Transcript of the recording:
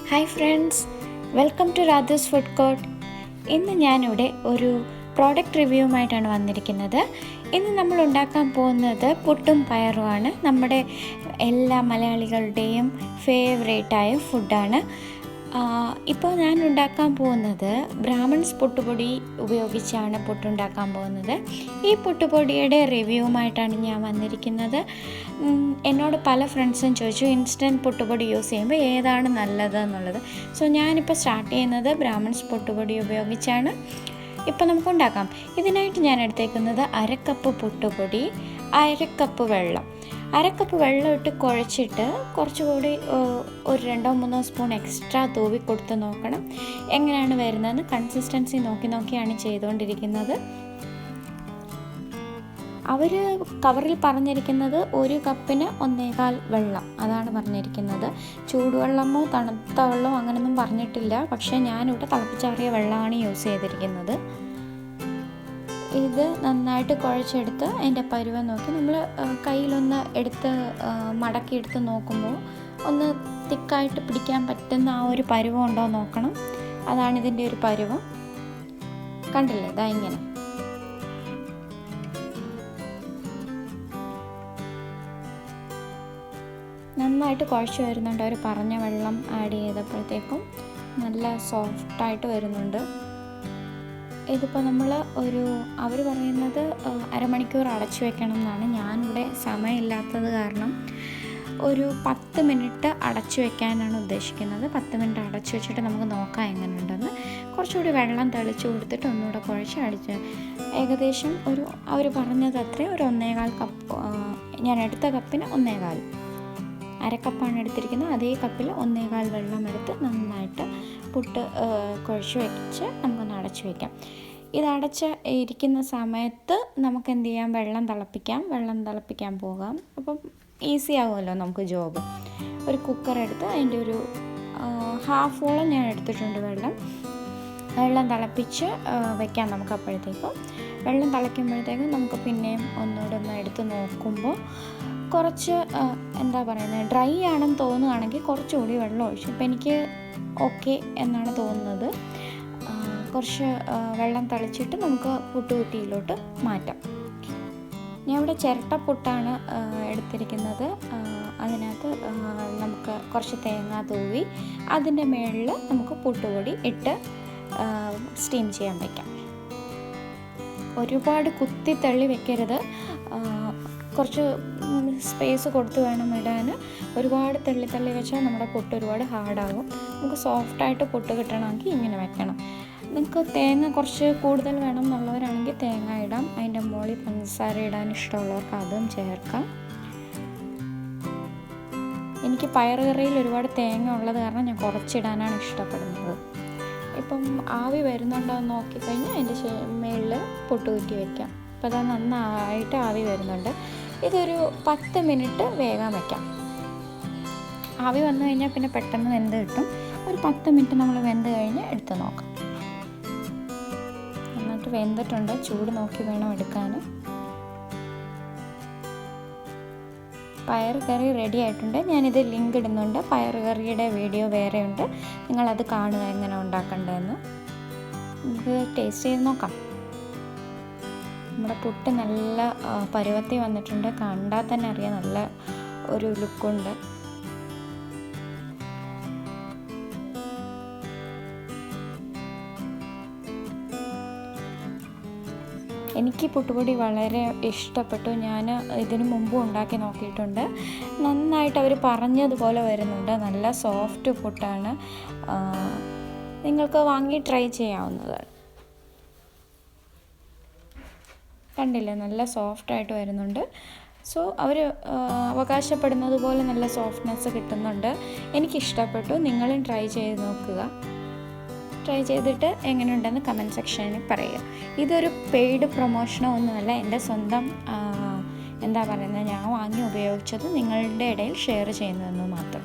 Hi friends, welcome to Radha's food court. ഇന്ന് ഞാനിവിടെ ഒരു പ്രോഡക്റ്റ് റിവ്യൂവുമായിട്ടാണ് വന്നിരിക്കുന്നത്. ഇന്ന് നമ്മൾ ഉണ്ടാക്കാൻ പോകുന്നത് പുട്ടും പയറുമാണ്. നമ്മുടെ എല്ലാ മലയാളികളുടെയും ഫേവറേറ്റായ ഫുഡാണ്. ഇപ്പോൾ ഞാൻ ഉണ്ടാക്കാൻ പോകുന്നത് ബ്രാഹ്മിൻസ് പുട്ടുപൊടി ഉപയോഗിച്ചാണ് പുട്ടുണ്ടാക്കാൻ പോകുന്നത്. ഈ പുട്ടുപൊടിയുടെ റിവ്യൂവുമായിട്ടാണ് ഞാൻ വന്നിരിക്കുന്നത്. എന്നോട് പല ഫ്രണ്ട്സും ചോദിച്ചു ഇൻസ്റ്റൻറ്റ് പുട്ടുപൊടി യൂസ് ചെയ്യുമ്പോൾ ഏതാണ് നല്ലത് എന്നുള്ളത്. സോ ഞാനിപ്പോൾ സ്റ്റാർട്ട് ചെയ്യുന്നത് ബ്രാഹ്മിൻസ് പുട്ടുപൊടി ഉപയോഗിച്ചാണ്. ഇപ്പോൾ നമുക്ക് ഉണ്ടാക്കാം. ഇതിനായിട്ട് ഞാൻ എടുത്തേക്കുന്നത് 1/2 കപ്പ് പുട്ടുപൊടി, 1/2 കപ്പ് വെള്ളം. 1/2 കപ്പ് വെള്ളം ഇട്ട് കുഴച്ചിട്ട് കുറച്ചുകൂടി ഒരു 2-3 സ്പൂൺ എക്സ്ട്രാ തൂവി കൊടുത്ത് നോക്കണം എങ്ങനെയാണ് വരുന്നതെന്ന്. കൺസിസ്റ്റൻസി നോക്കിയാണ് ചെയ്തുകൊണ്ടിരിക്കുന്നത്. അവർ കവറിൽ പറഞ്ഞിരിക്കുന്നത് 1 കപ്പിന് 1.25 വെള്ളം, അതാണ് പറഞ്ഞിരിക്കുന്നത്. ചൂടുവെള്ളമോ തണുത്ത വെള്ളമോ അങ്ങനെയൊന്നും പറഞ്ഞിട്ടില്ല. പക്ഷേ ഞാനിവിടെ തിളപ്പിച്ചാറിയ വെള്ളമാണ് യൂസ് ചെയ്തിരിക്കുന്നത്. ഇത് നന്നായിട്ട് കുഴച്ചെടുത്ത് അതിൻ്റെ പരുവം നോക്കി നമ്മൾ കയ്യിലൊന്ന് എടുത്ത് മടക്കിയെടുത്ത് നോക്കുമ്പോൾ ഒന്ന് തിക്കായിട്ട് പിടിക്കാൻ പറ്റുന്ന ആ ഒരു പരുവം ഉണ്ടോ നോക്കണം. അതാണ് ഇതിൻ്റെ ഒരു പരുവം. കണ്ടില്ലേ, ഇതാ ഇങ്ങനെ. നന്നായിട്ട് കുഴച്ച് വരുന്നുണ്ട്. അവർ പറഞ്ഞ വെള്ളം ആഡ് ചെയ്തപ്പോഴത്തേക്കും നല്ല സോഫ്റ്റായിട്ട് വരുന്നുണ്ട്. ഇതിപ്പോൾ നമ്മൾ അവർ പറയുന്നത് 1/2 മണിക്കൂർ അടച്ചു വെക്കണം എന്നാണ്. ഞാനിവിടെ സമയമില്ലാത്തത് കാരണം ഒരു 10 മിനിറ്റ് അടച്ചു വെക്കാനാണ് ഉദ്ദേശിക്കുന്നത്. 10 മിനിറ്റ് അടച്ചു വെച്ചിട്ട് നമുക്ക് നോക്കാം എങ്ങനെയുണ്ടെന്ന്. കുറച്ചുകൂടി വെള്ളം തെളിച്ച് കൊടുത്തിട്ട് ഒന്നുകൂടെ കുഴച്ച് അടിച്ച് ഏകദേശം അവർ പറഞ്ഞത് അത്രയും ഒരു 1.25 കപ്പ്. ഞാൻ എടുത്ത കപ്പിന് 1.25, 1/2 കപ്പാണ് എടുത്തിരിക്കുന്നത്. അതേ കപ്പിൽ 1.25 വെള്ളം എടുത്ത് നന്നായിട്ട് പുട്ട് കുഴച്ച് വെച്ച് നമുക്കൊന്ന് അടച്ചു വയ്ക്കാം. ഇത് അടച്ച് ഇരിക്കുന്ന സമയത്ത് നമുക്ക് എന്ത് ചെയ്യാം, വെള്ളം തിളപ്പിക്കാൻ പോകാം. അപ്പം ഈസി ആകുമല്ലോ നമുക്ക് ജോബ്. ഒരു കുക്കർ എടുത്ത് അതിൻ്റെ ഒരു ഹാഫോളം ഞാൻ എടുത്തിട്ടുണ്ട് വെള്ളം തിളപ്പിച്ച് വെക്കാം നമുക്ക്. അപ്പോഴത്തേക്കും വെള്ളം തിളയ്ക്കുമ്പോഴത്തേക്കും നമുക്ക് പിന്നെയും ഒന്നുകൂടെ ഒന്ന് എടുത്ത് നോക്കുമ്പോൾ കുറച്ച് എന്താ പറയുന്നത്, ഡ്രൈ ആണെന്ന് തോന്നുകയാണെങ്കിൽ കുറച്ചുകൂടി വെള്ളം ഒഴിച്ചു. ഇപ്പം എനിക്ക് ഓക്കെ എന്നാണ് തോന്നുന്നത്. കുറച്ച് വെള്ളം തളിച്ചിട്ട് നമുക്ക് പുട്ടുകുറ്റിയിലോട്ട് മാറ്റാം. ഞാൻ ഇവിടെ ചിരട്ട പുട്ടാണ് എടുത്തിരിക്കുന്നത്. അതിനകത്ത് നമുക്ക് കുറച്ച് തേങ്ങ തൂവി അതിൻ്റെ മുകളിൽ നമുക്ക് പുട്ടുപൊടി ഇട്ട് സ്റ്റീം ചെയ്യാൻ വയ്ക്കാം. ഒരുപാട് കുത്തി തള്ളി വെക്കരുത്, കുറച്ച് സ്പേസ് കൊടുത്ത് വേണം ഇടാൻ. ഒരുപാട് തള്ളി വെച്ചാൽ നമ്മുടെ പുട്ട് ഒരുപാട് ഹാർഡാകും. നമുക്ക് സോഫ്റ്റായിട്ട് പുട്ട് കിട്ടണമെങ്കിൽ ഇങ്ങനെ വെക്കണം. നിങ്ങൾക്ക് തേങ്ങ കുറച്ച് കൂടുതൽ വേണം എന്നുള്ളവരാണെങ്കിൽ തേങ്ങ ഇടാം. അതിൻ്റെ മുകളിൽ പഞ്ചസാര ഇടാൻ ഇഷ്ടമുള്ളവർക്ക് അതും ചേർക്കാം. എനിക്ക് പയറുകറിയിൽ ഒരുപാട് തേങ്ങ ഉള്ളത് കാരണം ഞാൻ കുറച്ചിടാനാണ് ഇഷ്ടപ്പെടുന്നത്. ഇപ്പം ആവി വരുന്നുണ്ടോ എന്ന് നോക്കിക്കഴിഞ്ഞാൽ അതിൻ്റെ മുകളിൽ പുട്ട് കുറ്റി വയ്ക്കാം. അപ്പോൾ അത് നന്നായിട്ട് ആവി വരുന്നുണ്ട്. ഇതൊരു 10 മിനിറ്റ് വേഗം വയ്ക്കാം. ആവി വന്നു കഴിഞ്ഞാൽ പിന്നെ പെട്ടെന്ന് വെന്ത് കിട്ടും. ഒരു 10 മിനിറ്റ് നമ്മൾ വെന്ത് കഴിഞ്ഞ് എടുത്ത് നോക്കാം. നന്നായിട്ട് വെന്തിട്ടുണ്ട്. ചൂട് നോക്കി വേണം എടുക്കാൻ. പയർ കറി റെഡി ആയിട്ടുണ്ട്. ഞാനിത് ലിങ്ക് ഇടുന്നുണ്ട്. പയർ കറിയുടെ വീഡിയോ വേറെ ഉണ്ട്, നിങ്ങളത് കാണുക എങ്ങനെ ഉണ്ടാക്കേണ്ടതെന്ന്. നമുക്ക് ടേസ്റ്റ് ചെയ്ത് നോക്കാം. നമ്മുടെ പുട്ട് നല്ല പരുവത്തിൽ വന്നിട്ടുണ്ട്. കണ്ടാൽ തന്നെ അറിയാം, നല്ല ഒരു ലുക്കുണ്ട്. എനിക്ക് പുട്ടുപൊടി വളരെ ഇഷ്ടപ്പെട്ടു. ഞാൻ ഇതിനു മുമ്പും ഉണ്ടാക്കി നോക്കിയിട്ടുണ്ട്. നന്നായിട്ട് അവർ പറഞ്ഞതുപോലെ വരുന്നുണ്ട്. നല്ല സോഫ്റ്റ് പുട്ടാണ്. നിങ്ങൾക്ക് വാങ്ങി ട്രൈ ചെയ്യാവുന്നതാണ്. കണ്ടില്ലേ, നല്ല സോഫ്റ്റായിട്ട് വരുന്നുണ്ട്. സോ അവർ അവകാശപ്പെടുന്നത് പോലെ നല്ല സോഫ്റ്റ്നെസ് കിട്ടുന്നുണ്ട്. എനിക്കിഷ്ടപ്പെട്ടു. നിങ്ങളും ട്രൈ ചെയ്ത് നോക്കുക. ട്രൈ ചെയ്തിട്ട് എങ്ങനെയുണ്ടെന്ന് കമൻറ്റ് സെക്ഷനിൽ പറയുക. ഇതൊരു പെയ്ഡ് പ്രൊമോഷനോ ഒന്നുമല്ല, എൻ്റെ സ്വന്തം എന്താ പറയുന്നത്, ഞാൻ വാങ്ങി ഉപയോഗിച്ചത് നിങ്ങളുടെ ഇടയിൽ ഷെയർ ചെയ്യുന്നതെന്ന് മാത്രം.